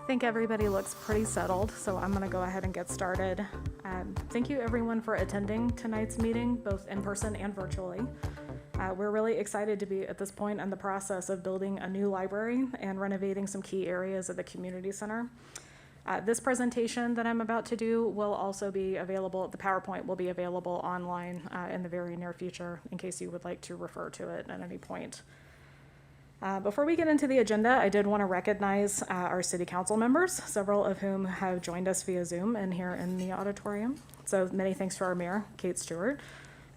I think everybody looks pretty settled, so I'm going to go ahead and get started. Thank you everyone for attending tonight's meeting, both in person and virtually. We're really excited to be at this point in the process of building a new library and renovating some key areas of the community center. This presentation that I'm about to do will also be available, the PowerPoint will be available online in the very near future in case you would like to refer to it at any point. Before we get into the agenda, I did want to recognize our city council members, several of whom have joined us via Zoom and here in the auditorium. So many thanks to our mayor, Kate Stewart,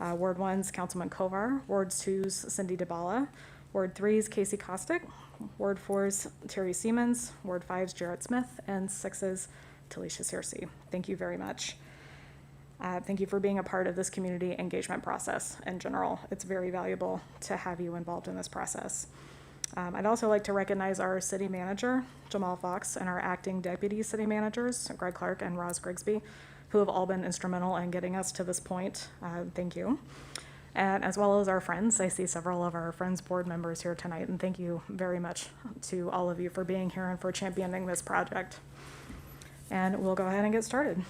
Ward 1's Councilman Kovar, Ward 2's Cindy DeBala, Ward 3's Casey Kostick, Ward 4's Terry Siemens, Ward 5's Jarrett Smith, and 6's Talisha Searcy. Thank you very much. Thank you for being a part of this community engagement process in general. It's very valuable to have you involved in this process. I'd also like to recognize our city manager, Jamal Fox, and our acting deputy city managers, Greg Clark and Roz Grigsby, who have all been instrumental in getting us to this point. Thank you. And as well as our friends. I see several of our friends board members here tonight, and thank you very much to all of you for being here and for championing this project. And we'll go ahead and get started.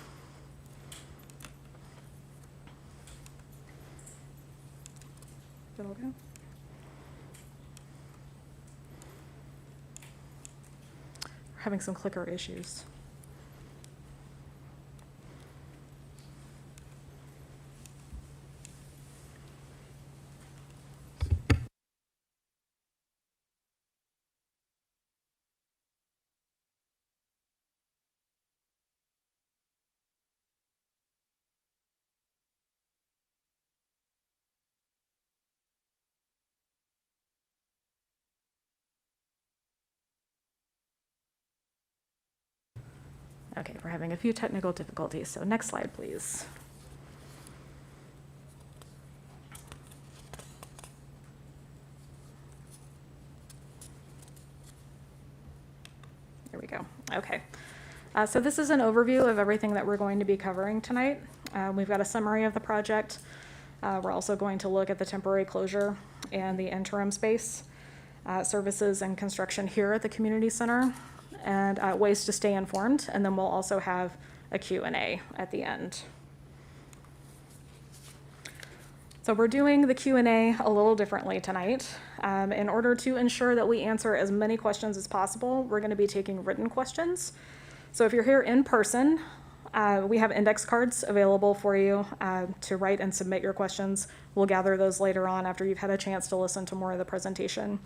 Is it okay? We're having some clicker issues. Okay, we're having a few technical difficulties, so next slide, please. There we go. Okay. So this is an overview of everything that we're going to be covering tonight. We've got a summary of the project. We're also going to look at the temporary closure and the interim space, services and construction here at the community center, and ways to stay informed, and then we'll also have a Q&A at the end. So we're doing the Q&A a little differently tonight. In order to ensure that we answer as many questions as possible, we're going to be taking written questions. So if you're here in person, we have index cards available for you to write and submit your questions. We'll gather those later on after you've had a chance to listen to more of the presentation.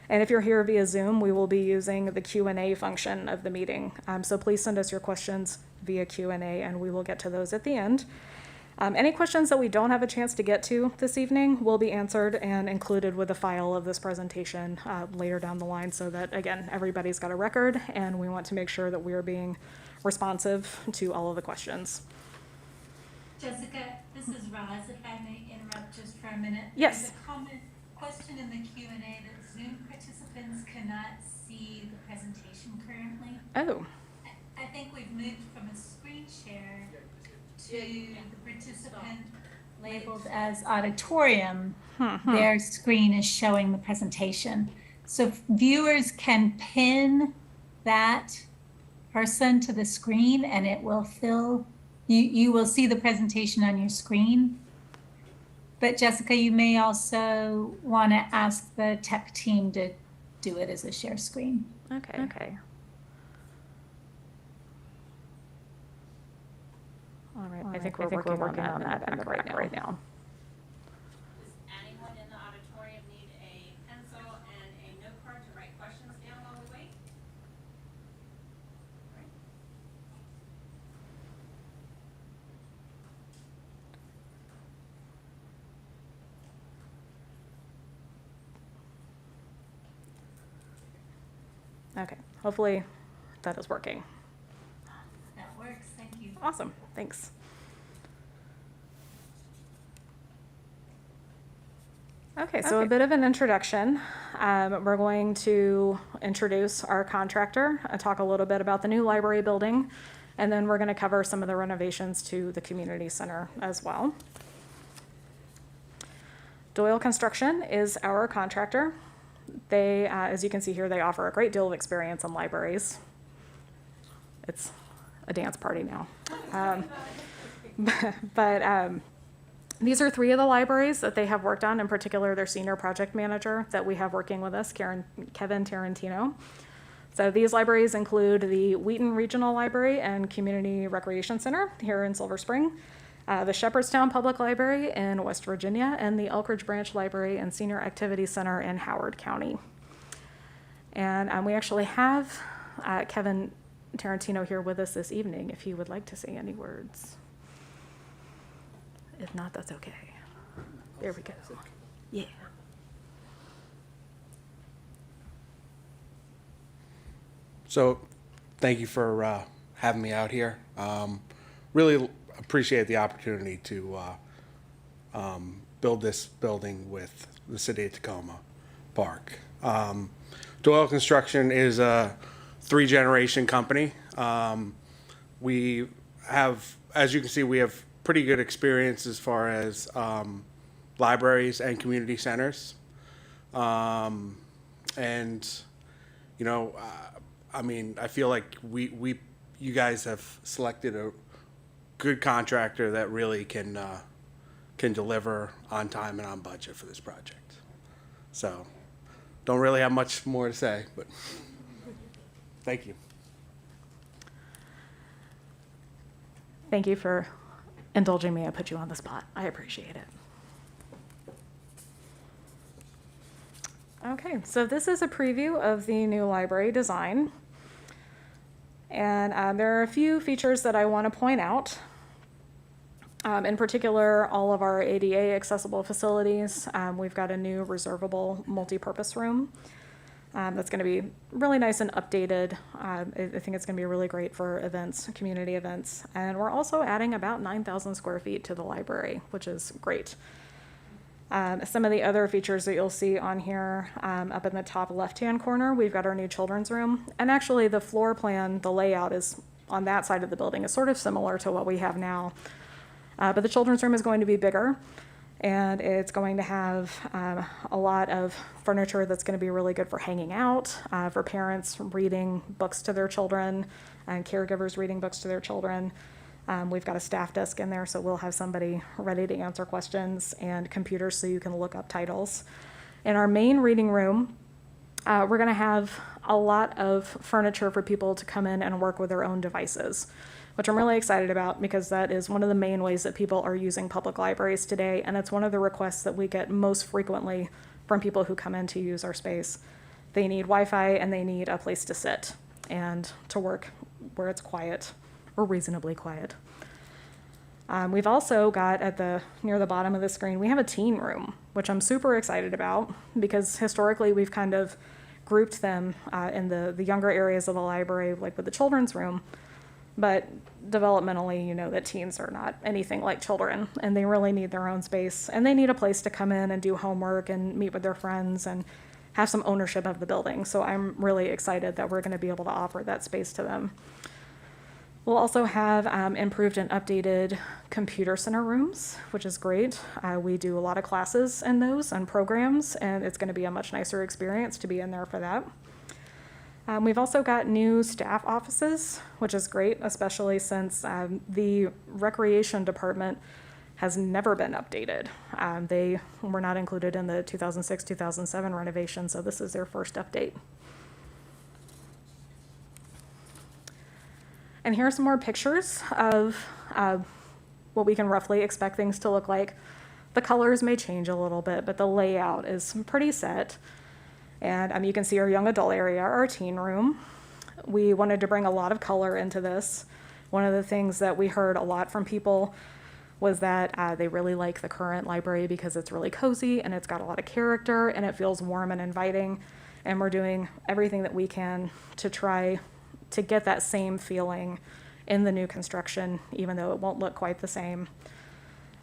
And if you're here via Zoom, we will be using the Q&A function of the meeting. So please send us your questions via Q&A, and we will get to those at the end. Any questions that we don't have a chance to get to this evening will be answered and included with the file of this presentation later down the line, so that, again, everybody's got a record, and we want to make sure that we are being responsive to all of the questions. Jessica, this is Roz, if I may interrupt just for a minute. Yes. There's a question in the Q&A that Zoom participants cannot see the presentation currently. Oh. I think we've moved from a screen share to the participant labeled as auditorium. Their screen is showing the presentation. So viewers can pin that person to the screen and it will fill, you will see the presentation on your screen. But Jessica, you may also want to ask the tech team to do it as a share screen. Okay. Okay. All right. I think we're working on that right now. Does anyone in the auditorium need a pencil and a note card to write questions down while we wait? Okay, hopefully that is working. That works, thank you. Awesome, thanks. Okay, so a bit of an introduction. We're going to introduce our contractor, talk a little bit about the new library building, and then we're going to cover some of the renovations to the community center as well. Doyle Construction is our contractor. They, as you can see here, they offer a great deal of experience in libraries. it's a dance party now. But these are 3 of the libraries that they have worked on, in particular their senior project manager that we have working with us, Kevin Tarantino. So these libraries include the Wheaton Regional Library and Community Recreation Center here in Silver Spring, the Shepherdstown Public Library in West Virginia, and the Elkridge Branch Library and Senior Activity Center in Howard County. And we actually have Kevin Tarantino here with us this evening if he would like to say any words. If not, that's okay. There we go. Yeah. So, thank you for having me out here. Really appreciate the opportunity to build this building with the City of Tacoma Park. Doyle Construction is a 3-generation company. We have, as you can see, we have pretty good experience as far as libraries and community centers. And, you know, I mean, I feel like you guys have selected a good contractor that really can deliver on time and on budget for this project. So, don't really have much more to say, but thank you. Thank you for indulging me. I put you on the spot. I appreciate it. Okay, so this is a preview of the new library design. And there are a few features that I want to point out. In particular, all of our ADA accessible facilities. We've got a new reservable multi-purpose room that's going to be really nice and updated. I think it's going to be really great for events, community events. And we're also adding about 9,000 square feet to the library, which is great. Some of the other features that you'll see on here, up in the top left-hand corner, we've got our new children's room. And actually the floor plan, the layout is on that side of the building is sort of similar to what we have now. But the children's room is going to be bigger, and it's going to have a lot of furniture that's going to be really good for hanging out, for parents reading books to their children, and caregivers reading books to their children. We've got a staff desk in there, so we'll have somebody ready to answer questions, and computers so you can look up titles. In our main reading room, we're going to have a lot of furniture for people to come in and work with their own devices, which I'm really excited about because that is one of the main ways that people are using public libraries today, and it's one of the requests that we get most frequently from people who come in to use our space. They need Wi-Fi and they need a place to sit and to work where it's quiet or reasonably quiet. We've also got near the bottom of the screen, we have a teen room, which I'm super excited about because historically we've kind of grouped them in the younger areas of the library, like with the children's room. But developmentally, you know that teens are not anything like children, and they really need their own space, and they need a place to come in and do homework and meet with their friends and have some ownership of the building. So I'm really excited that we're going to be able to offer that space to them. We'll also have improved and updated computer center rooms, which is great. We do a lot of classes in those and programs, and it's going to be a much nicer experience to be in there for that. We've also got new staff offices, which is great, especially since the recreation department has never been updated. They were not included in the 2006-2007 renovation, so this is their first update. And here are some more pictures of what we can roughly expect things to look like. The colors may change a little bit, but the layout is pretty set. And you can see our young adult area, our teen room. We wanted to bring a lot of color into this. One of the things that we heard a lot from people was that they really like the current library because it's really cozy and it's got a lot of character and it feels warm and inviting. And we're doing everything that we can to try to get that same feeling in the new construction, even though it won't look quite the same.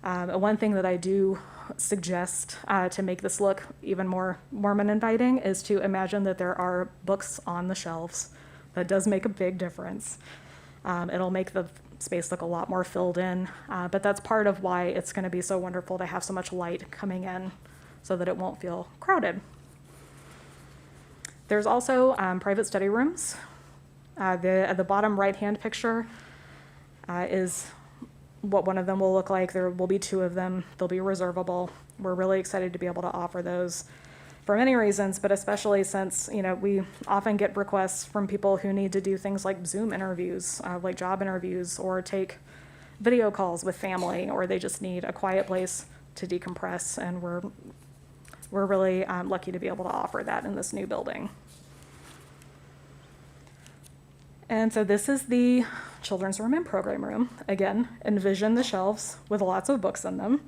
One thing that I do suggest to make this look even more warm and inviting is to imagine that there are books on the shelves. That does make a big difference. It'll make the space look a lot more filled in, but that's part of why it's going to be so wonderful to have so much light coming in so that it won't feel crowded. There's also private study rooms The bottom right-hand picture is what one of them will look like. There will be two of them. They'll be reservable. We're really excited to be able to offer those for many reasons, but especially since, we often get requests from people who need to do things like Zoom interviews, like job interviews, or take video calls with family, or they just need a quiet place to decompress, and we're really lucky to be able to offer that in this new building. And so this is the children's room and program room. Again, envision the shelves with lots of books in them.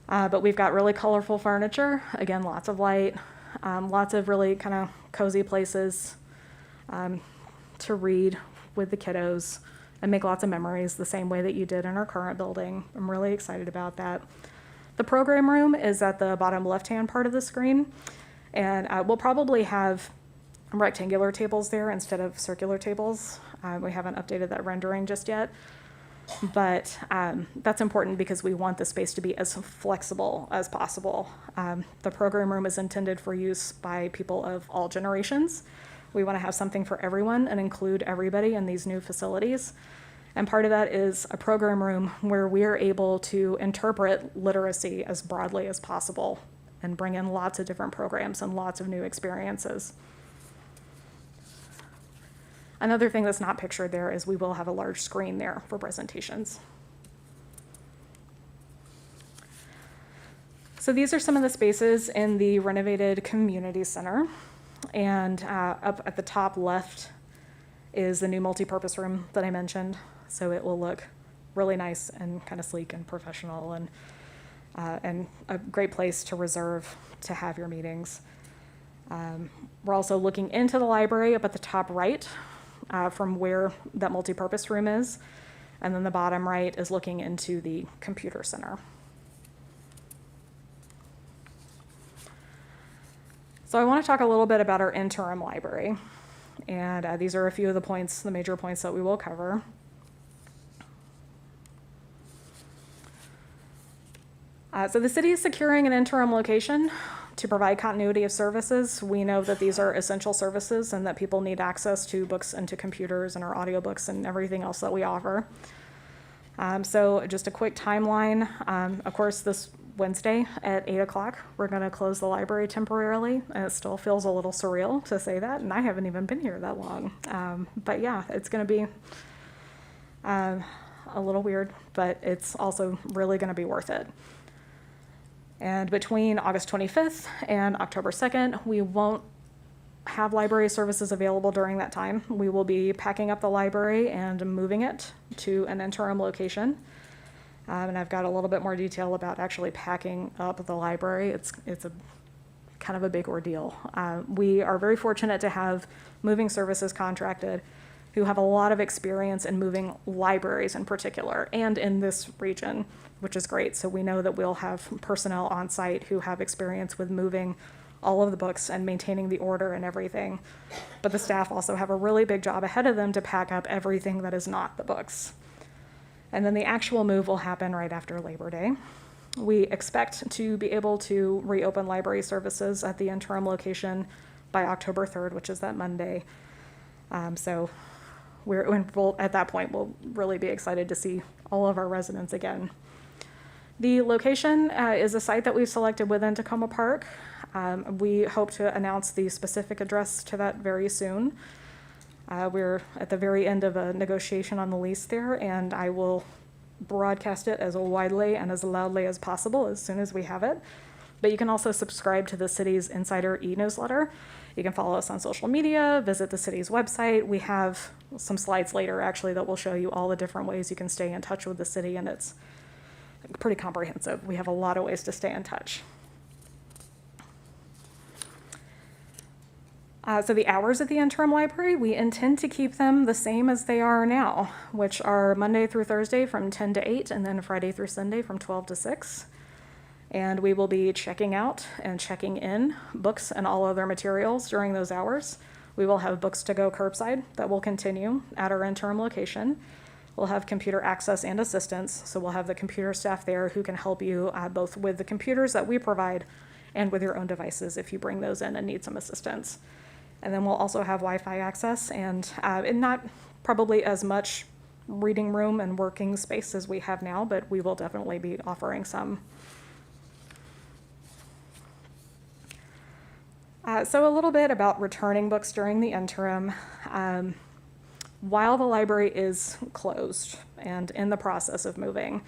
But we've got really colorful furniture, again, lots of light, lots of really kind of cozy places to read with the kiddos and make lots of memories the same way that you did in our current building. I'm really excited about that. The program room is at the bottom left-hand part of the screen, and we'll probably have rectangular tables there instead of circular tables. We haven't updated that rendering just yet. But that's important because we want the space to be as flexible as possible. The program room is intended for use by people of all generations. We want to have something for everyone and include everybody in these new facilities. And part of that is a program room where we're able to interpret literacy as broadly as possible and bring in lots of different programs and lots of new experiences. Another thing that's not pictured there is we will have a large screen there for presentations. So these are some of the spaces in the renovated community center. And up at the top left is the new multipurpose room that I mentioned. So it will look really nice and kind of sleek and professional, and a great place to reserve to have your meetings. We're also looking into the library up at the top right, from where that multipurpose room is. And then the bottom right is looking into the computer center. So I want to talk a little bit about our interim library. And these are a few of the points, the major points that we will cover. So the city is securing an interim location to provide continuity of services. We know that these are essential services and that people need access to books and to computers and our audiobooks and everything else that we offer. So just a quick timeline. Of course, this Wednesday at 8 o'clock, we're going to close the library temporarily. And it still feels a little surreal to say that, and I haven't even been here that long. But yeah, it's going to be a little weird, but it's also really going to be worth it. And between August 25th and October 2nd, we won't have library services available during that time. We will be packing up the library and moving it to an interim location. And I've got a little bit more detail about actually packing up the library. It's a kind of a big ordeal. We are very fortunate to have moving services contracted who have a lot of experience in moving libraries in particular and in this region, which is great. So we know that we'll have personnel on site who have experience with moving all of the books and maintaining the order and everything. But the staff also have a really big job ahead of them to pack up everything that is not the books. And then the actual move will happen right after Labor Day. We expect to be able to reopen library services at the interim location by October 3rd, which is that Monday. So at that point, we'll really be excited to see all of our residents again. The location is a site that we've selected within Tacoma Park. We hope to announce the specific address to that very soon. We're at the very end of a negotiation on the lease there, and I will broadcast it as widely and as loudly as possible as soon as we have it. But you can also subscribe to the city's Insider e-newsletter. You can follow us on social media, visit the city's website. We have some slides later, actually, that will show you all the different ways you can stay in touch with the city, and it's pretty comprehensive. We have a lot of ways to stay in touch. So the hours at the interim library, we intend to keep them the same as they are now, which are Monday through Thursday from 10 to 8, and then Friday through Sunday from 12 to 6. And we will be checking out and checking in books and all other materials during those hours. We will have books to go curbside that will continue at our interim location. We'll have computer access and assistance, so we'll have the computer staff there who can help you both with the computers that we provide and with your own devices if you bring those in and need some assistance. And then we'll also have Wi-Fi access and not probably as much reading room and working space as we have now, but we will definitely be offering some. So a little bit about returning books during the interim. While the library is closed and in the process of moving,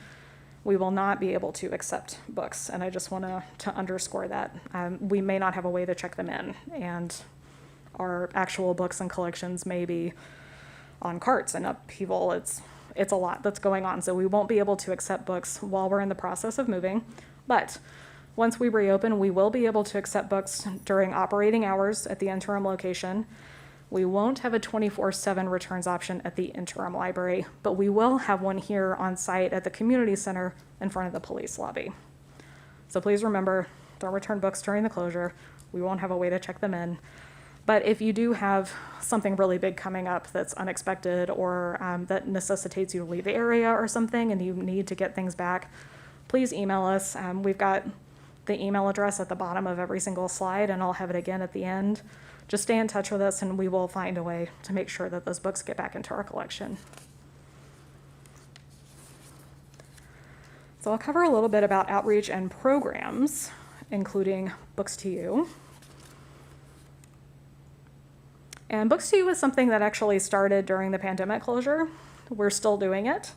we will not be able to accept books. And I just want to underscore that. We may not have a way to check them in, and our actual books and collections may be on carts and upheaval. It's a lot that's going on. So we won't be able to accept books while we're in the process of moving. But once we reopen, we will be able to accept books during operating hours at the interim location. We won't have a 24/7 returns option at the interim library, but we will have one here on site at the community center in front of the police lobby. So please remember, don't return books during the closure. We won't have a way to check them in. But if you do have something really big coming up that's unexpected, or that necessitates you to leave the area or something and you need to get things back, please email us. We've got the email address at the bottom of every single slide, and I'll have it again at the end. Just stay in touch with us and we will find a way to make sure that those books get back into our collection. So I'll cover a little bit about outreach and programs, including Books to You. And Books to You is something that actually started during the pandemic closure. We're still doing it,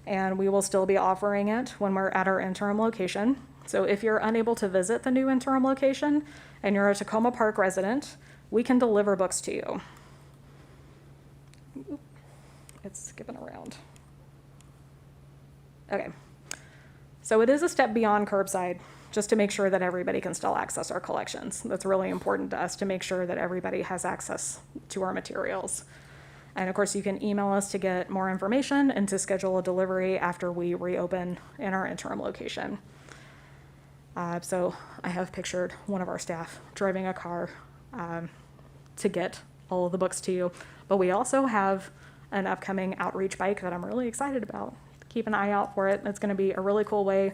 and we will still be offering it when we're at our interim location. So if you're unable to visit the new interim location and you're a Tacoma Park resident, we can deliver books to you. It's skipping around. Okay. So it is a step beyond curbside, just to make sure that everybody can still access our collections. That's really important to us, to make sure that everybody has access to our materials. And of course, you can email us to get more information and to schedule a delivery after we reopen in our interim location. So I have pictured one of our staff driving a car to get all of the books to you. But we also have an upcoming outreach bike that I'm really excited about. Keep an eye out for it. It's going to be a really cool way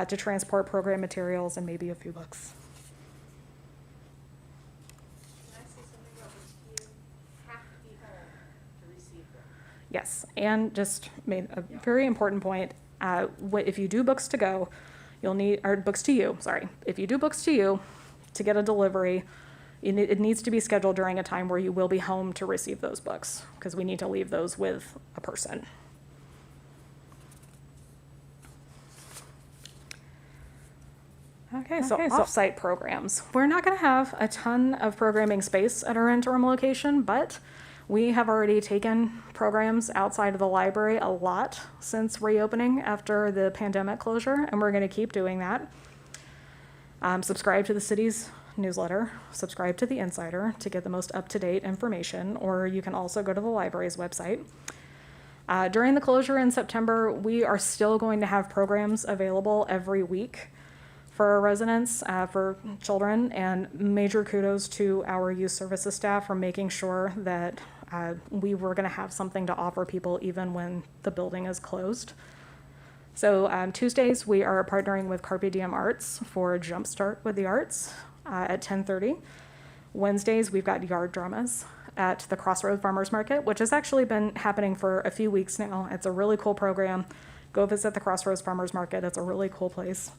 to transport program materials and maybe a few books. Can I say something about this? You have to be home to receive them. Yes, and just made a very important point. If you do books to go, you'll need, or books to you, sorry. If you do books to you to get a delivery, it needs to be scheduled during a time where you will be home to receive those books, because we need to leave those with a person. Okay, so off-site programs. We're not going to have a ton of programming space at our interim location, but we have already taken programs outside of the library a lot since reopening after the pandemic closure, and we're going to keep doing that. Subscribe to the city's newsletter, subscribe to the Insider to get the most up-to-date information, or you can also go to the library's website. During the closure in September, we are still going to have programs available every week for our residents, for children, and major kudos to our youth services staff for making sure that we were going to have something to offer people even when the building is closed. So Tuesdays, we are partnering with Carpe Diem Arts for Jumpstart with the Arts at 10:30. Wednesdays, we've got yard dramas at the Crossroads Farmers Market, which has actually been happening for a few weeks now. It's a really cool program. Go visit the Crossroads Farmers Market. It's a really cool place.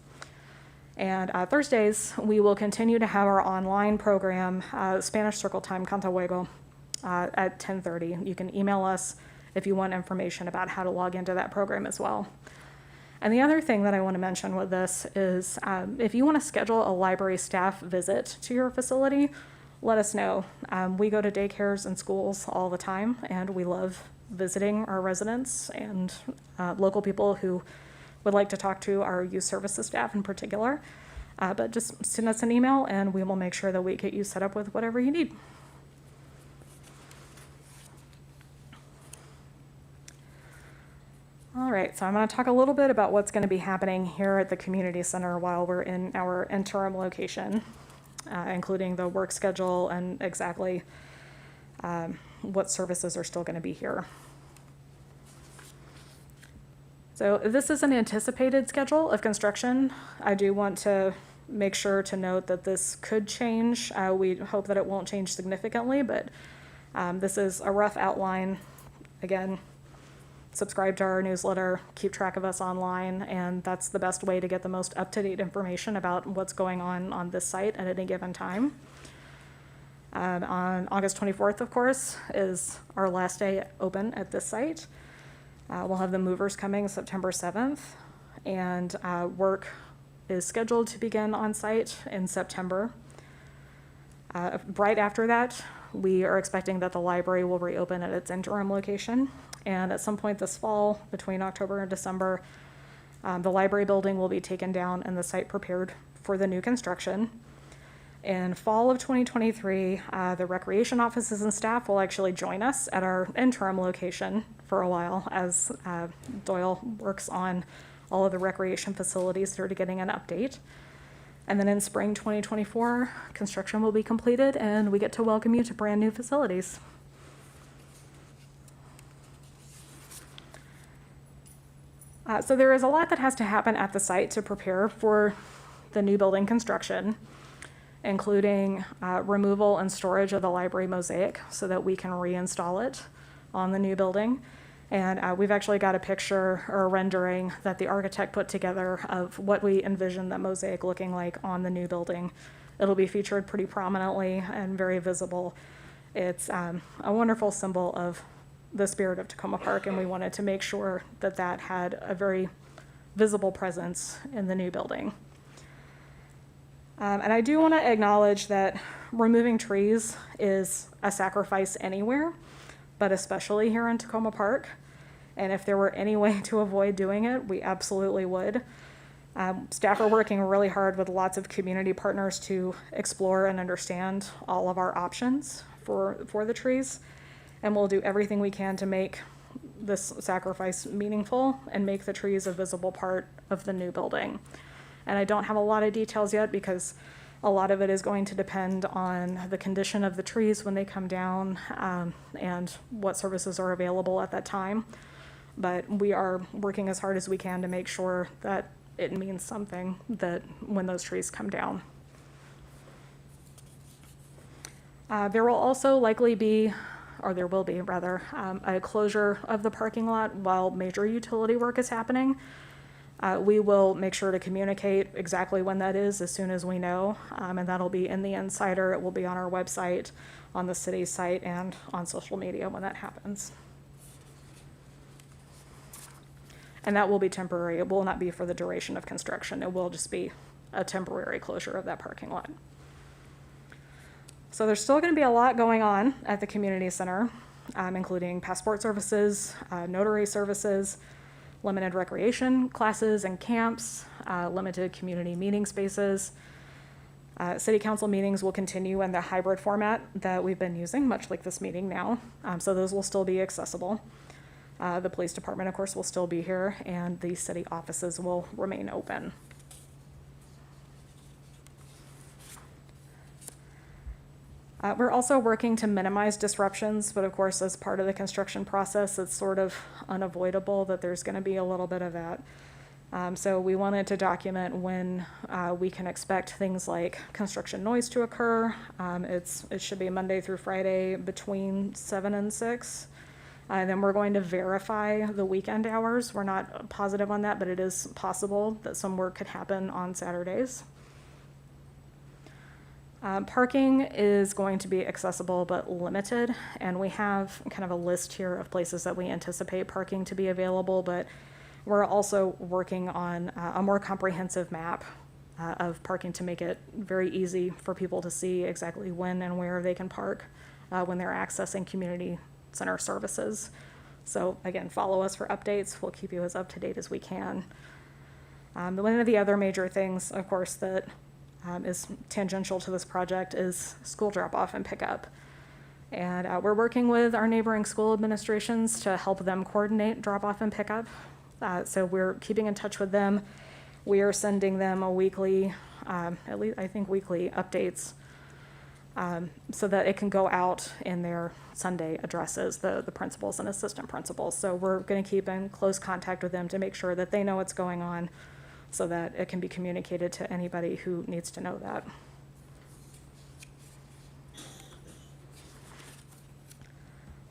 And Thursdays, we will continue to have our online program, Spanish Circle Time, Cantahuego, at 10:30. You can email us if you want information about how to log into that program as well. And the other thing that I want to mention with this is if you want to schedule a library staff visit to your facility, let us know. We go to daycares and schools all the time, and we love visiting our residents and local people who would like to talk to our youth services staff in particular. But just send us an email and we will make sure that we get you set up with whatever you need. All right, so I'm going to talk a little bit about what's going to be happening here at the community center while we're in our interim location, including the work schedule and exactly what services are still going to be here. So this is an anticipated schedule of construction. I do want to make sure to note that this could change. We hope that it won't change significantly, but this is a rough outline. Again, subscribe to our newsletter, keep track of us online, and that's the best way to get the most up-to-date information about what's going on this site at any given time. On August 24th, of course, is our last day open at this site. We'll have the movers coming September 7th, and work is scheduled to begin on site in September. Right after that, we are expecting that the library will reopen at its interim location. And at some point this fall, between October and December, the library building will be taken down and the site prepared for the new construction. In fall of 2023, the recreation offices and staff will actually join us at our interim location for a while as Doyle works on all of the recreation facilities that are getting an update. And then in spring 2024, construction will be completed and we get to welcome you to brand new facilities. So there is a lot that has to happen at the site to prepare for the new building construction, including removal and storage of the library mosaic so that we can reinstall it on the new building. And we've actually got a picture or a rendering that the architect put together of what we envision that mosaic looking like on the new building. It'll be featured pretty prominently and very visible. It's a wonderful symbol of the spirit of Tacoma Park, and we wanted to make sure that that had a very visible presence in the new building. And I do want to acknowledge that removing trees is a sacrifice anywhere, but especially here in Tacoma Park. And if there were any way to avoid doing it, we absolutely would. Staff are working really hard with lots of community partners to explore and understand all of our options for the trees. And we'll do everything we can to make this sacrifice meaningful and make the trees a visible part of the new building. And I don't have a lot of details yet because a lot of it is going to depend on the condition of the trees when they come down and what services are available at that time. But we are working as hard as we can to make sure that it means something that when those trees come down. There will also likely be, or there will be rather, a closure of the parking lot while major utility work is happening. We will make sure to communicate exactly when that is as soon as we know, and that'll be in the Insider. It will be on our website, on the city's site, and on social media when that happens. And that will be temporary. It will not be for the duration of construction. It will just be a temporary closure of that parking lot. So there's still going to be a lot going on at the community center, including passport services, notary services, limited recreation classes and camps, limited community meeting spaces. City council meetings will continue in the hybrid format that we've been using, much like this meeting now. So those will still be accessible. The police department, of course, will still be here, and the city offices will remain open. We're also working to minimize disruptions, but of course, as part of the construction process, it's sort of unavoidable that there's going to be a little bit of that. So we wanted to document when we can expect things like construction noise to occur. It should be Monday through Friday between 7 and 6. And then we're going to verify the weekend hours. We're not positive on that, but it is possible that some work could happen on Saturdays. Parking is going to be accessible but limited, and we have kind of a list here of places that we anticipate parking to be available, but we're also working on a more comprehensive map of parking to make it very easy for people to see exactly when and where they can park when they're accessing community center services. So again, follow us for updates. We'll keep you as up to date as we can. One of the other major things, of course, that is tangential to this project is school drop-off and pickup. And we're working with our neighboring school administrations to help them coordinate drop-off and pickup. So we're keeping in touch with them. We are sending them a weekly, at least I think weekly updates so that it can go out in their Sunday addresses, the principals and assistant principals. So we're going to keep in close contact with them to make sure that they know what's going on, so that it can be communicated to anybody who needs to know that.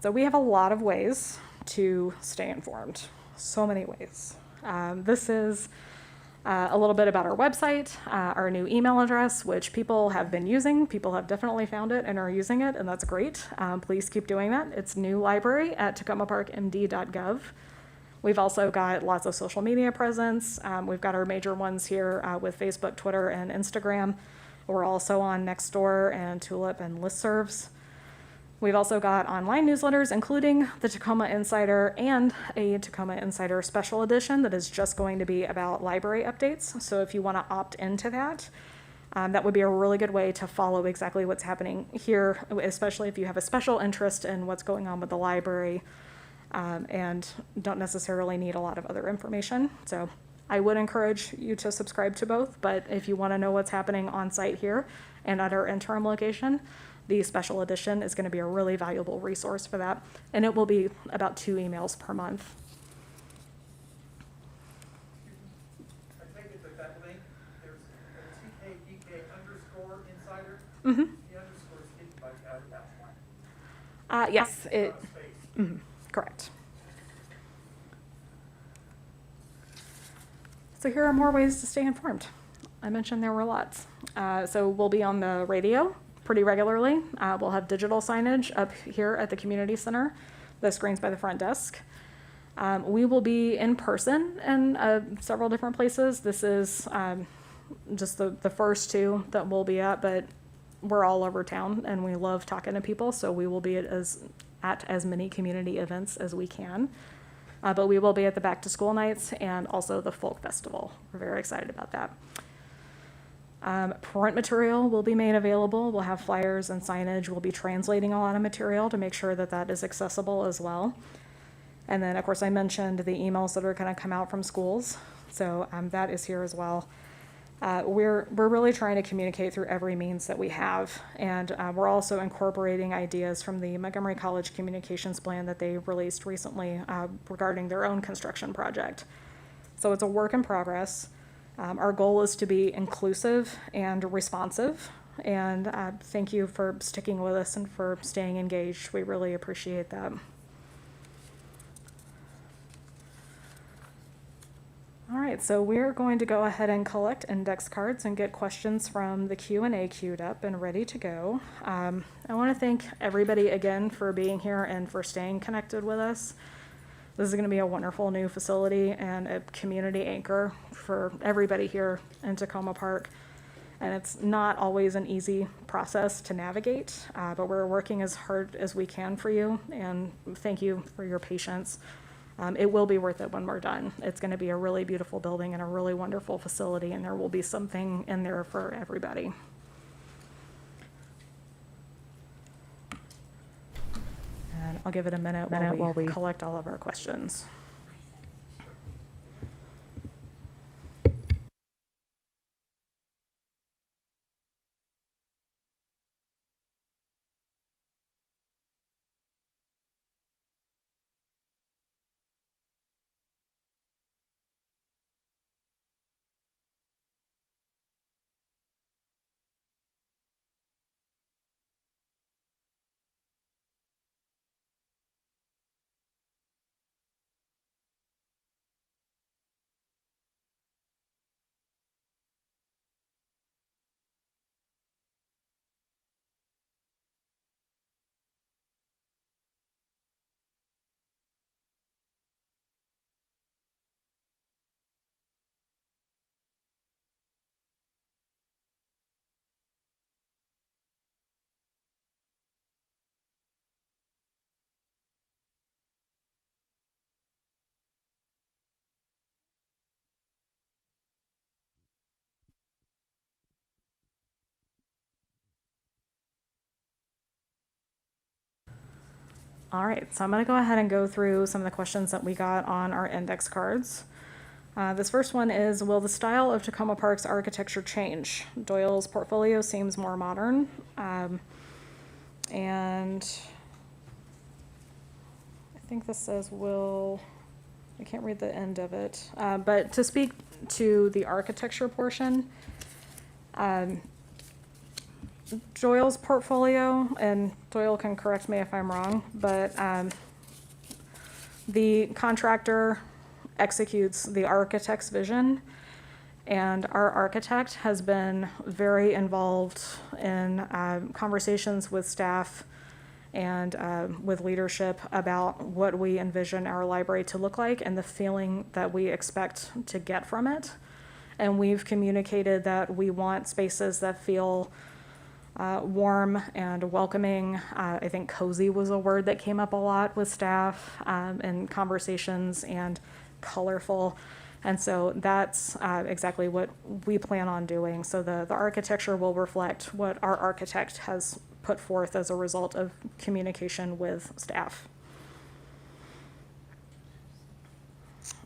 So we have a lot of ways to stay informed, so many ways. This is a little bit about our website, our new email address, which people have been using. People have definitely found it and are using it, and that's great. Please keep doing that. It's newlibrary@tacomaparkmd.gov. We've also got lots of social media presence. We've got our major ones here with Facebook, Twitter, and Instagram. We're also on Nextdoor and Tulip and listservs. We've also got online newsletters, including the Tacoma Insider and a Tacoma Insider special edition that is just going to be about library updates. So if you want to opt into that, that would be a really good way to follow exactly what's happening here, especially if you have a special interest in what's going on with the library and don't necessarily need a lot of other information. So I would encourage you to subscribe to both, but if you want to know what's happening on site here and at our interim location, the special edition is going to be a really valuable resource for that, and it will be about 2 emails per month. I take it that link, there's a TKDK _ insider. Mm-hmm. The underscore is hidden by the that one. Yes, it, Space. correct. So here are more ways to stay informed. I mentioned there were lots. So we'll be on the radio pretty regularly. We'll have digital signage up here at the community center, the screens by the front desk. We will be in person in several different places. This is just the first 2 that we'll be at, but we're all over town and we love talking to people, so we will be at as many community events as we can. But we will be at the back to school nights and also the folk festival. We're very excited about that. Print material will be made available. We'll have flyers and signage. We'll be translating a lot of material to make sure that that is accessible as well. And then, of course, I mentioned the emails that are going to come out from schools. So that is here as well. We're really trying to communicate through every means that we have. And we're also incorporating ideas from the Montgomery College Communications Plan that they released recently regarding their own construction project. So it's a work in progress. Our goal is to be inclusive and responsive, and thank you for sticking with us and for staying engaged. We really appreciate that. All right, so we're going to go ahead and collect index cards and get questions from the Q&A queued up and ready to go. I want to thank everybody again for being here and for staying connected with us. This is going to be a wonderful new facility and a community anchor for everybody here in Tacoma Park. And it's not always an easy process to navigate, but we're working as hard as we can for you. And thank you for your patience. It will be worth it when we're done. It's going to be a really beautiful building and a really wonderful facility, and there will be something in there for everybody. And I'll give it a minute while we collect all of our questions. All right, so I'm going to go ahead and go through some of the questions that we got on our index cards. This first one is, will the style of Tacoma Park's architecture change? Doyle's portfolio seems more modern. And I think this says, will I can't read the end of it. But to speak to the architecture portion, Doyle's portfolio, and Doyle can correct me if I'm wrong, but the contractor executes the architect's vision, and our architect has been very involved in conversations with staff and with leadership about what we envision our library to look like and the feeling that we expect to get from it. And we've communicated that we want spaces that feel warm and welcoming. I think cozy was a word that came up a lot with staff in conversations, and colorful. And so that's exactly what we plan on doing. So the architecture will reflect what our architect has put forth as a result of communication with staff.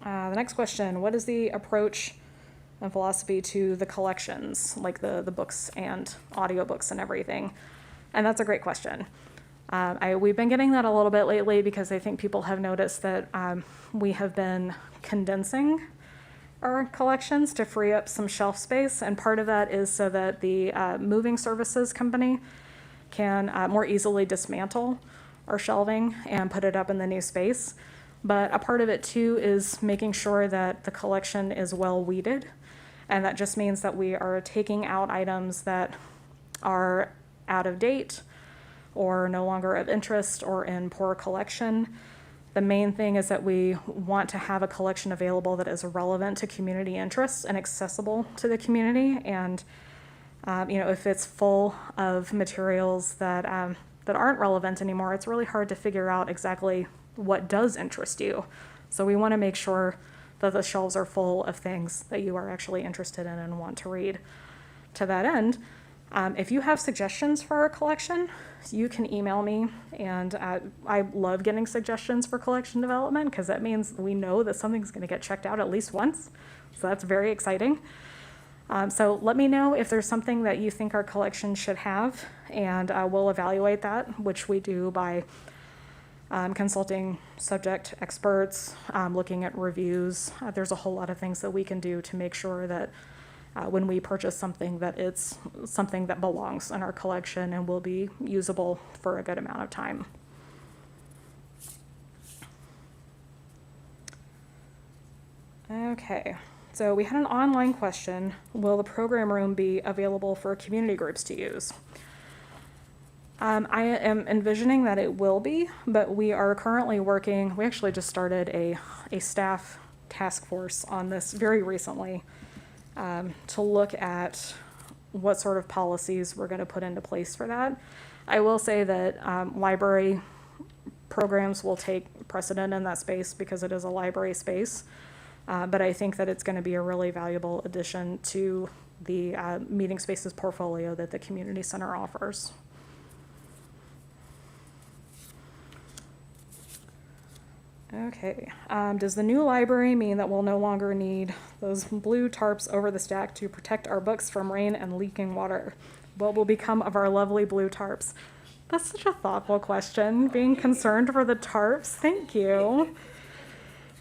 The next question, what is the approach and philosophy to the collections, like the books and audiobooks and everything? And that's a great question. We've been getting that a little bit lately because I think people have noticed that we have been condensing our collections to free up some shelf space. And part of that is so that the moving services company can more easily dismantle our shelving and put it up in the new space. But a part of it too is making sure that the collection is well weeded. And that just means that we are taking out items that are out of date or no longer of interest or in poor collection. The main thing is that we want to have a collection available that is relevant to community interests and accessible to the community. And if it's full of materials that aren't relevant anymore, it's really hard to figure out exactly what does interest you. So we want to make sure that the shelves are full of things that you are actually interested in and want to read. To that end, if you have suggestions for our collection, you can email me, and I love getting suggestions for collection development because that means we know that something's going to get checked out at least once. So that's very exciting. So let me know if there's something that you think our collection should have, and we'll evaluate that, which we do by consulting subject experts, looking at reviews. There's a whole lot of things that we can do to make sure that when we purchase something, that it's something that belongs in our collection and will be usable for a good amount of time. Okay, so we had an online question. Will the program room be available for community groups to use? I am envisioning that it will be, but we are currently working, we actually just started a staff task force on this very recently to look at what sort of policies we're going to put into place for that. I will say that library programs will take precedent in that space because it is a library space, but I think that it's going to be a really valuable addition to the meeting spaces portfolio that the community center offers. Okay, does the new library mean that we'll no longer need those blue tarps over the stack to protect our books from rain and leaking water? What will become of our lovely blue tarps? That's such a thoughtful question, being concerned for the tarps. Thank you.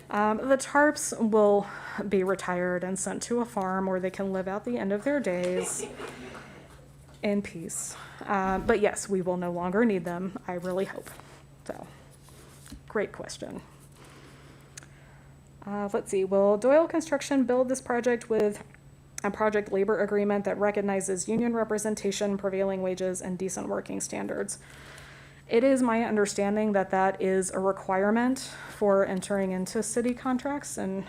The tarps will be retired and sent to a farm where they can live out the end of their days in peace. But yes, we will no longer need them, I really hope. So, great question. Let's see, will Doyle Construction build this project with a project labor agreement that recognizes union representation, prevailing wages, and decent working standards? It is my understanding that that is a requirement for entering into city contracts, and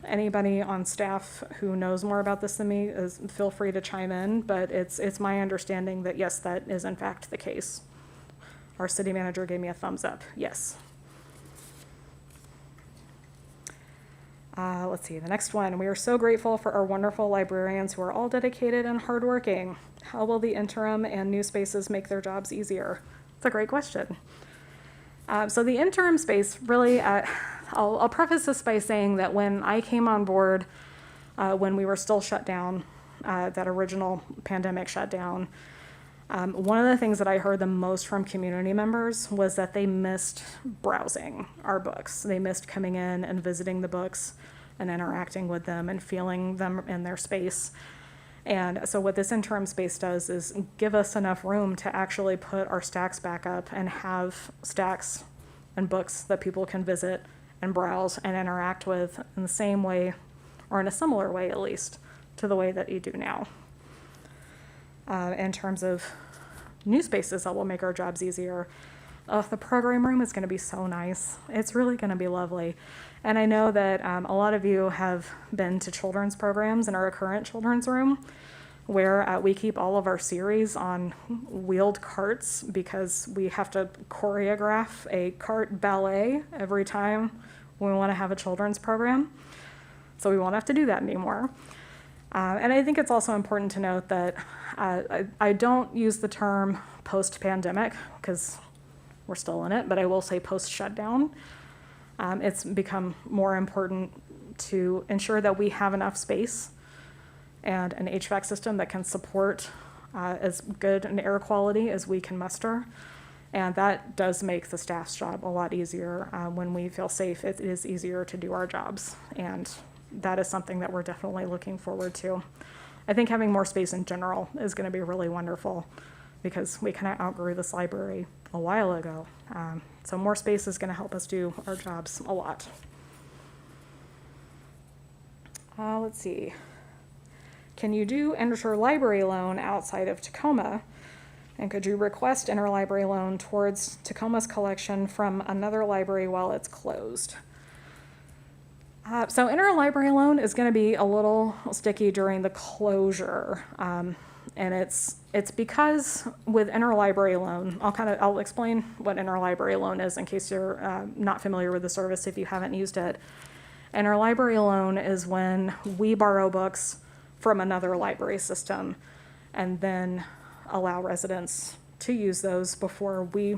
anybody on staff who knows more about this than me feel free to chime in, but it's my understanding that yes, that is in fact the case. Our city manager gave me a thumbs up, yes. Let's see, the next one. We are so grateful for our wonderful librarians who are all dedicated and hardworking. How will the interim and new spaces make their jobs easier? It's a great question. So the interim space, really, I'll preface this by saying that when I came on board, when we were still shut down, that original pandemic shutdown, One of the things that I heard the most from community members was that they missed browsing our books. They missed coming in and visiting the books and interacting with them and feeling them in their space. And so what this interim space does is give us enough room to actually put our stacks back up and have stacks and books that people can visit and browse and interact with in the same way, or in a similar way at least, to the way that you do now. In terms of new spaces that will make our jobs easier, the program room is going to be so nice. It's really going to be lovely. And I know that a lot of you have been to children's programs in our current children's room, where we keep all of our series on wheeled carts because we have to choreograph a cart ballet every time we want to have a children's program. So we won't have to do that anymore. And I think it's also important to note that I don't use the term post-pandemic because we're still in it, but I will say post-shutdown. It's become more important to ensure that we have enough space and an HVAC system that can support as good an air quality as we can muster. And that does make the staff's job a lot easier. When we feel safe, it is easier to do our jobs. And that is something that we're definitely looking forward to. I think having more space in general is going to be really wonderful because we kind of outgrew this library a while ago. So more space is going to help us do our jobs a lot. Let's see. Can you do interlibrary loan outside of Tacoma? And could you request interlibrary loan towards Tacoma's collection from another library while it's closed? So interlibrary loan is going to be a little sticky during the closure. And it's because with interlibrary loan, I'll explain what interlibrary loan is in case you're not familiar with the service if you haven't used it. Interlibrary loan is when we borrow books from another library system and then allow residents to use those before we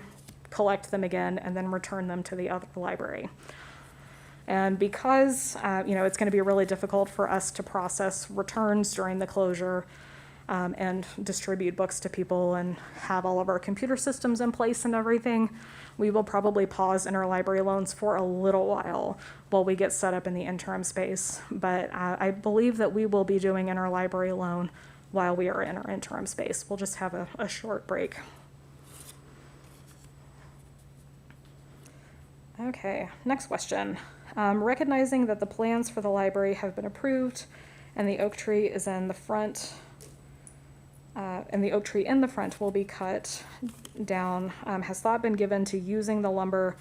collect them again and then return them to the other library. And because it's going to be really difficult for us to process returns during the closure and distribute books to people and have all of our computer systems in place and everything, we will probably pause interlibrary loans for a little while we get set up in the interim space. But I believe that we will be doing interlibrary loan while we are in our interim space. We'll just have a short break. Okay, next question. Recognizing that the plans for the library have been approved and the oak tree is in the front, and the oak tree in the front will be cut down, has thought been given to using the lumber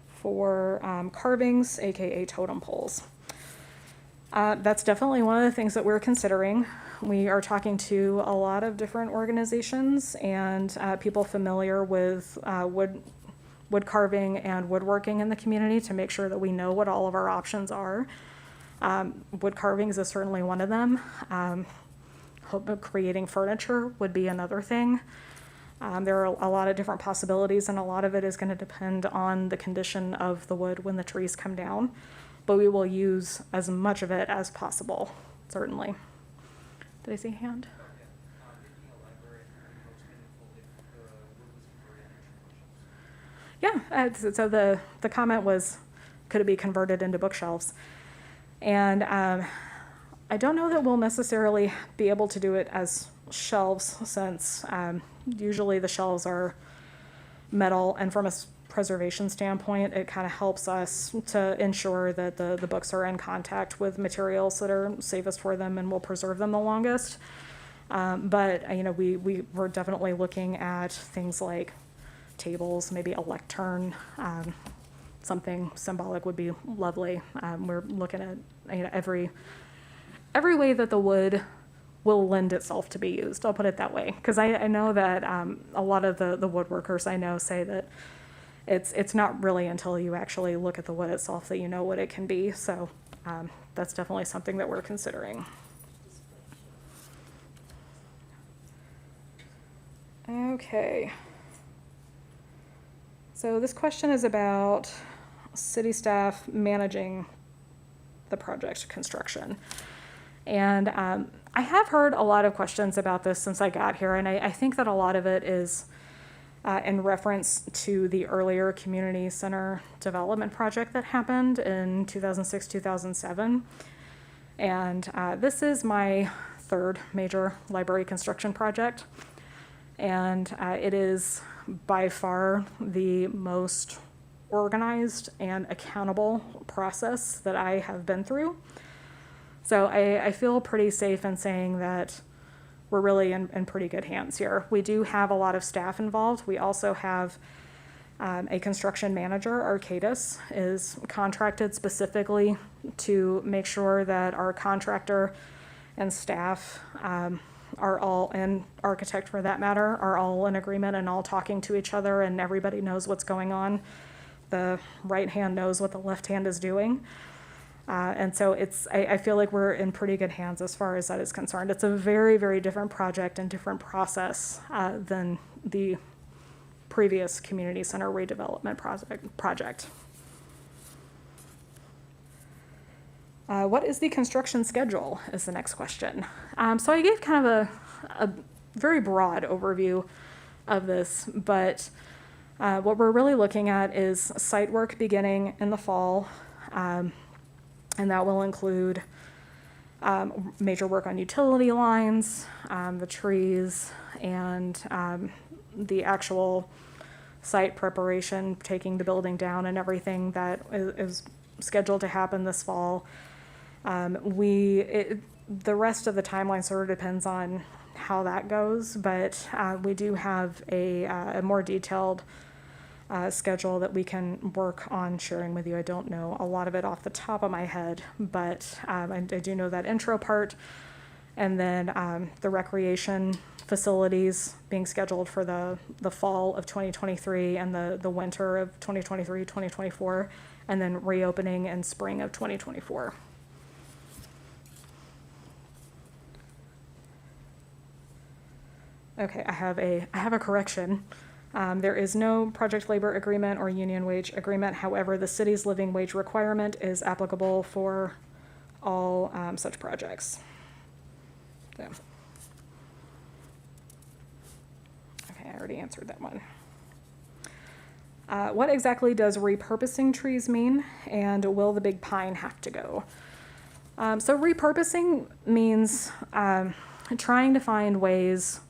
for carvings, aka totem poles? That's definitely one of the things that we're considering. We are talking to a lot of different organizations and people familiar with wood carving and woodworking in the community to make sure that we know what all of our options are. Wood carvings is certainly one of them. Creating furniture would be another thing. There are a lot of different possibilities, and a lot of it is going to depend on the condition of the wood when the trees come down. But we will use as much of it as possible, certainly. Did I see a hand? Yeah, so the comment was, could it be converted into bookshelves? And I don't know that we'll necessarily be able to do it as shelves since usually the shelves are metal, and from a preservation standpoint, it kind of helps us to ensure that the books are in contact with materials that are safest for them and will preserve them the longest. But we were definitely looking at things like tables, maybe a lectern, something symbolic would be lovely. We're looking at every way that the wood will lend itself to be used. I'll put it that way, because I know that a lot of the woodworkers I know say that it's not really until you actually look at the wood itself that you know what it can be. So that's definitely something that we're considering. Okay. So this question is about city staff managing the project construction. And I have heard a lot of questions about this since I got here, and I think that a lot of it is in reference to the earlier community center development project that happened in 2006, 2007. And this is my third major library construction project. And it is by far the most organized and accountable process that I have been through. So I feel pretty safe in saying that we're really in pretty good hands here. We do have a lot of staff involved. We also have a construction manager. Arcadis is contracted specifically to make sure that our contractor and staff are all, and architect for that matter, are all in agreement and all talking to each other, and everybody knows what's going on. The right hand knows what the left hand is doing. And so I feel like we're in pretty good hands as far as that is concerned. It's a very, very different project and different process than the previous community center redevelopment project. What is the construction schedule is the next question. So I gave kind of a very broad overview of this, but what we're really looking at is site work beginning in the fall. And that will include major work on utility lines, the trees, and the actual site preparation, taking the building down and everything that is scheduled to happen this fall. The rest of the timeline sort of depends on how that goes, but we do have a more detailed schedule that we can work on sharing with you. I don't know a lot of it off the top of my head, but I do know that intro part, and then the recreation facilities being scheduled for the fall of 2023 and the winter of 2023, 2024, and then reopening in spring of 2024. Okay, I have a correction. There is no project labor agreement or union wage agreement. However, the city's living wage requirement is applicable for all such projects. So. Okay, I already answered that one. What exactly does repurposing trees mean, and will the big pine have to go? So repurposing means trying to find ways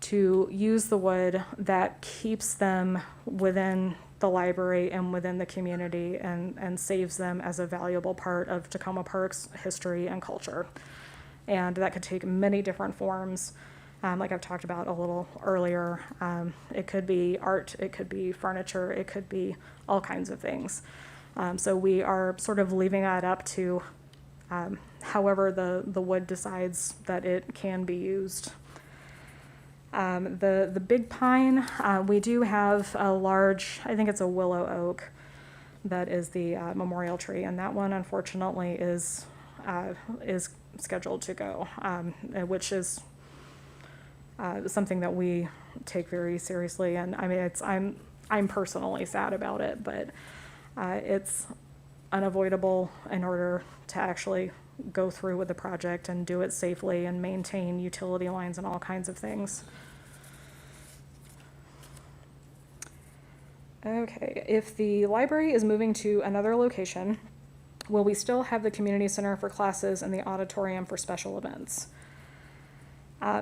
to use the wood that keeps them within the library and within the community and saves them as a valuable part of Tacoma Park's history and culture. And that could take many different forms, like I've talked about a little earlier. It could be art, it could be furniture, it could be all kinds of things. So we are sort of leaving that up to however the wood decides that it can be used. The big pine, we do have a large, I think it's a willow oak, that is the memorial tree, and that one unfortunately is scheduled to go, which is something that we take very seriously. And I mean, I'm personally sad about it, but it's unavoidable in order to actually go through with the project and do it safely and maintain utility lines and all kinds of things. Okay, if the library is moving to another location, will we still have the community center for classes and the auditorium for special events?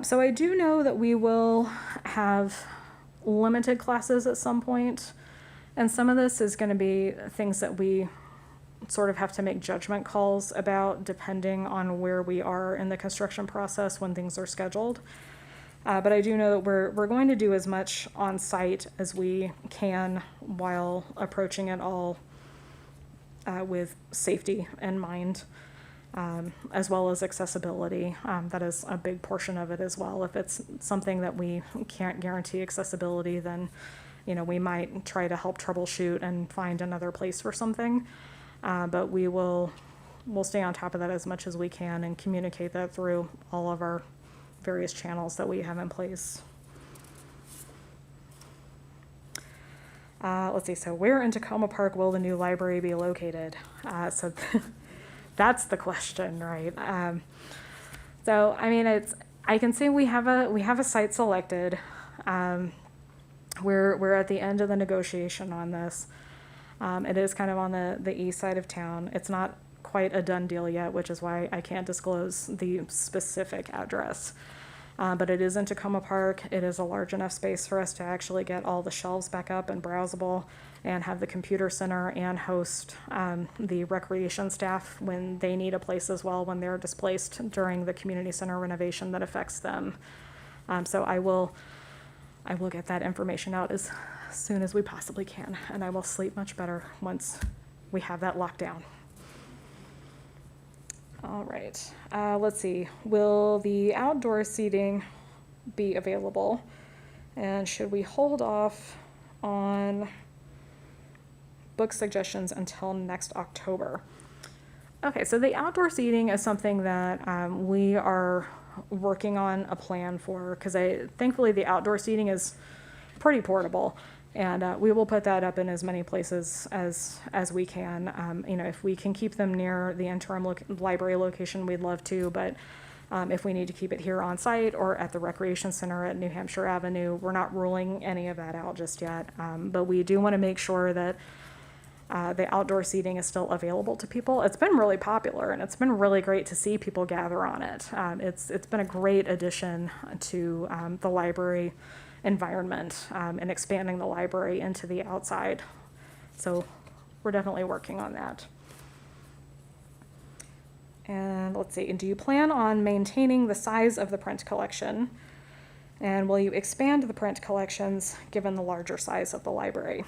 So I do know that we will have limited classes at some point, and some of this is going to be things that we sort of have to make judgment calls about depending on where we are in the construction process when things are scheduled. But I do know that we're going to do as much on site as we can while approaching it all with safety in mind, as well as accessibility. That is a big portion of it as well. If it's something that we can't guarantee accessibility, then we might try to help troubleshoot and find another place for something. But we'll stay on top of that as much as we can and communicate that through all of our various channels that we have in place. Let's see, so where in Tacoma Park will the new library be located? So that's the question, right? So, I mean, I can say we have a site selected. We're at the end of the negotiation on this. It is kind of on the east side of town. It's not quite a done deal yet, which is why I can't disclose the specific address. But it is in Tacoma Park. It is a large enough space for us to actually get all the shelves back up and browsable, and have the computer center and host the recreation staff when they need a place as well, when they're displaced during the community center renovation that affects them. So I will get that information out as soon as we possibly can, and I will sleep much better once we have that locked down. All right, let's see. Will the outdoor seating be available? And should we hold off on book suggestions until next October? Okay, so the outdoor seating is something that we are working on a plan for, because thankfully the outdoor seating is pretty portable, and we will put that up in as many places as we can. You know, if we can keep them near the interim library location, we'd love to, but if we need to keep it here on site or at the recreation center at New Hampshire Avenue, we're not ruling any of that out just yet. But we do want to make sure that the outdoor seating is still available to people. It's been really popular, and it's been really great to see people gather on it. It's been a great addition to the library environment, and expanding the library into the outside. So we're definitely working on that. And let's see, do you plan on maintaining the size of the print collection? And will you expand the print collections given the larger size of the library?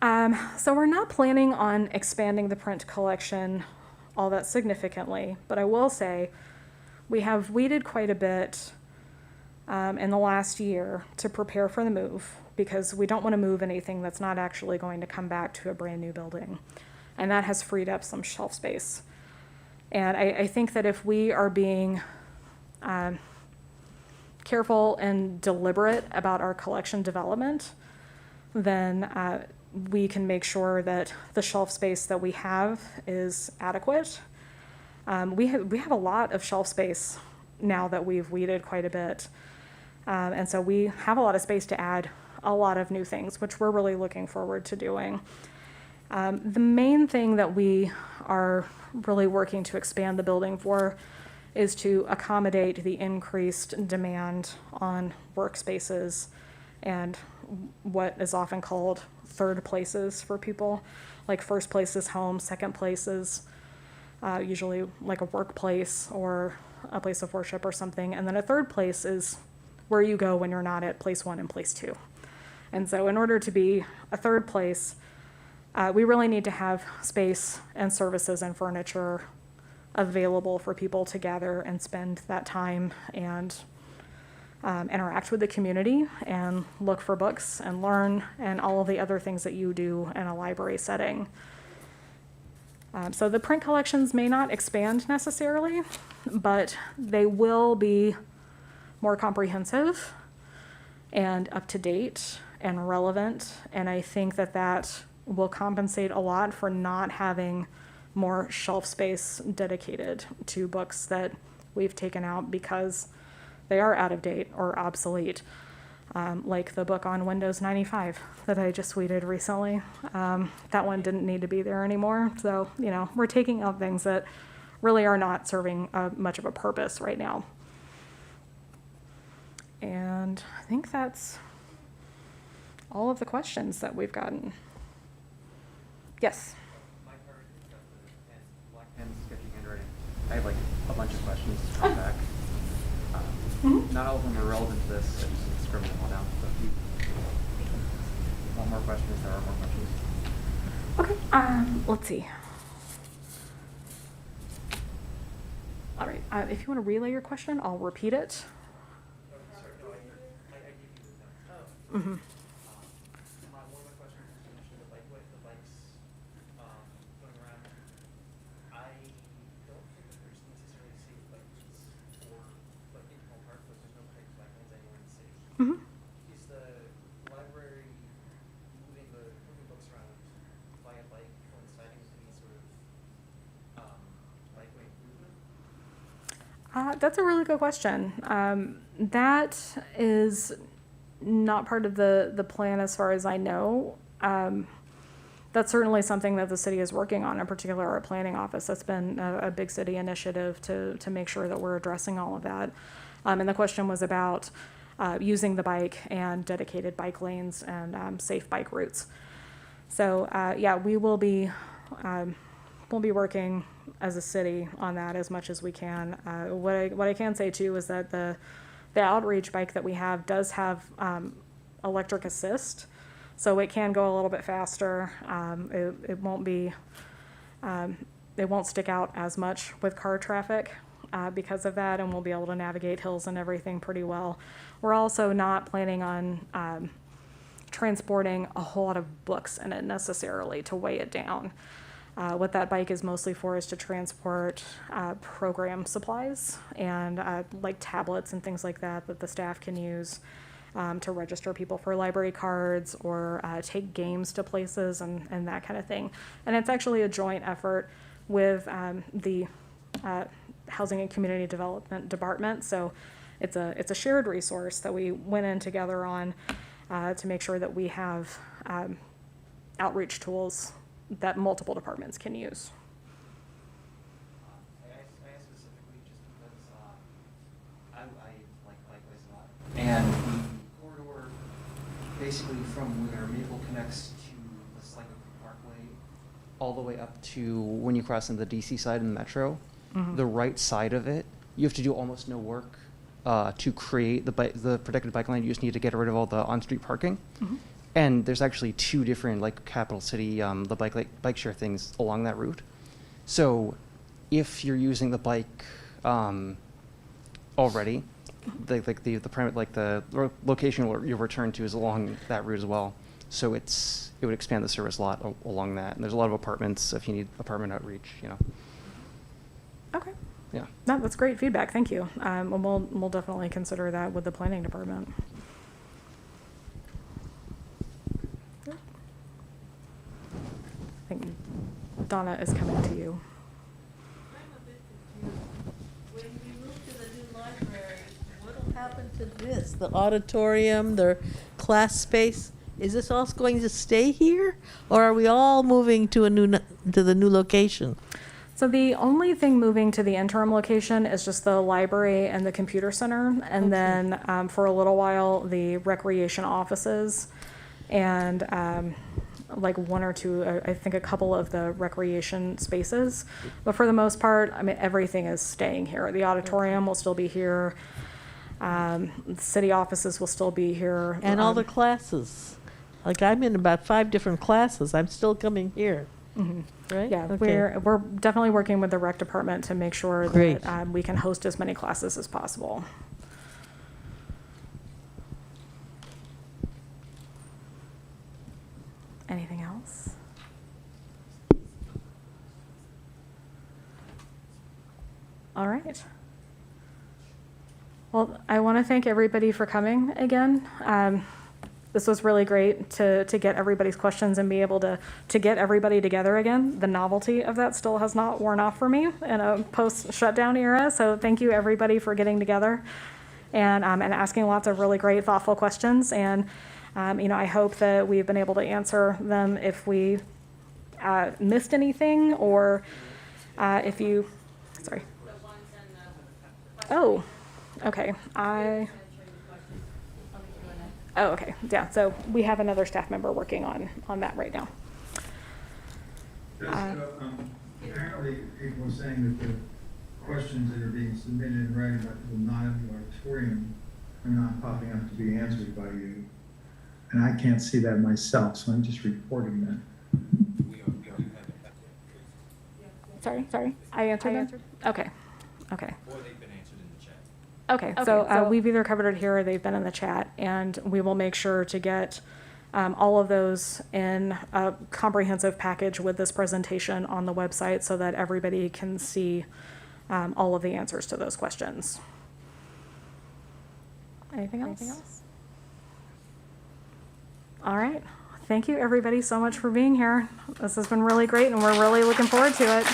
So we're not planning on expanding the print collection all that significantly, but I will say we have weeded quite a bit in the last year to prepare for the move, because we don't want to move anything that's not actually going to come back to a brand new building. And that has freed up some shelf space. And I think that if we are being careful and deliberate about our collection development, then we can make sure that the shelf space that we have is adequate. We have a lot of shelf space now that we've weeded quite a bit. And so we have a lot of space to add a lot of new things, which we're really looking forward to doing. The main thing that we are really working to expand the building for is to accommodate the increased demand on workspaces and what is often called third places for people. Like first place is home, second place is usually like a workplace or a place of worship or something. And then a third place is where you go when you're not at place one and place two. And so in order to be a third place, we really need to have space and services and furniture available for people to gather and spend that time and interact with the community and look for books and learn and all of the other things that you do in a library setting. So the print collections may not expand necessarily, but they will be more comprehensive and up to date and relevant. And I think that that will compensate a lot for not having more shelf space dedicated to books that we've taken out because they are out of date or obsolete. Like the book on Windows 95 that I just weeded recently. That one didn't need to be there anymore. So, you know, we're taking out things that really are not serving much of a purpose right now. And I think that's all of the questions that we've gotten. Yes. My part is got the black pen sketchy handwriting. I have like a bunch of questions from back. Not all of them are relevant to this. I just scribbled them all down. So if you want more questions, there are more questions. Okay. Let's see. All right. If you want to relay your question, I'll repeat it. Sorry, no, I gave you the notes. Mm-hmm. One of my questions was initially the bikes going around. I don't think that there's necessarily safe bike routes for like in Home Park, but there's no bike lanes anywhere in the city. Mm-hmm. Is the library moving books around via bike coinciding with any sort of bikeway improvement? That's a really good question. That is not part of the plan as far as I know. That's certainly something that the city is working on, in particular our planning office. That's been a big city initiative to make sure that we're addressing all of that. And the question was about using the bike and dedicated bike lanes and safe bike routes. So yeah, we'll be working as a city on that as much as we can. What I can say too is that the outreach bike that we have does have electric assist, so it can go a little bit faster. It won't be it won't stick out as much with car traffic because of that, and we'll be able to navigate hills and everything pretty well. We're also not planning on transporting a whole lot of books in it necessarily to weigh it down. What that bike is mostly for is to transport program supplies and like tablets and things like that that the staff can use to register people for library cards or take games to places and that kind of thing. And it's actually a joint effort with the Housing and Community Development Department. So it's a shared resource that we went in together on to make sure that we have outreach tools that multiple departments can use. I asked specifically just because I like bikeways a lot. And the corridor, basically from where Maple connects to the Sligo Parkway, all the way up to when you cross into the DC side in the metro, the right side of it, you have to do almost no work to create the protected bike lane. You just need to get rid of all the on-street parking. And there's actually two different, like, capital city, the bike share things along that route. So if you're using the bike already, the location where you return to is along that route as well. So it would expand the service a lot along that. And there's a lot of apartments if you need apartment outreach, you know. Okay. Yeah. No, that's great feedback. Thank you. And we'll definitely consider that with the planning department. I think Donna is coming to you. I'm a bit confused. When we move to the new library, what'll happen to this? The auditorium, the class space? Is this all going to stay here? Or are we all moving to the new location? So the only thing moving to the interim location is just the library and the computer center. And then for a little while, the recreation offices and like one or two, I think a couple of the recreation spaces. But for the most part, I mean, everything is staying here. The auditorium will still be here. City offices will still be here. And all the classes? Like, I'm in about 5 different classes. I'm still coming here. Right? Yeah, Okay. we're definitely working with the rec department to make sure Great. that we can host as many classes as possible. Anything else? All right. Well, I want to thank everybody for coming again. This was really great to get everybody's questions and be able to get everybody together again. The novelty of that still has not worn off for me in a post-shutdown era. So thank you everybody for getting together and asking lots of really great, thoughtful questions. And I hope that we've been able to answer them if we missed anything or if you, sorry. Oh, okay. Oh, okay. Yeah, so we have another staff member working on that right now. Apparently, people are saying that the questions that are being submitted in writing about people not in the auditorium are not popping up to be answered by you. And I can't see that myself, so I'm just reporting that. Sorry. I answered them? Okay. Or they've been answered in the chat. Okay, so we've either covered it here or they've been in the chat, and we will make sure to get all of those in a comprehensive package with this presentation on the website so that everybody can see all of the answers to those questions. Anything else? All right. Thank you, everybody, so much for being here. This has been really great, and we're really looking forward to it.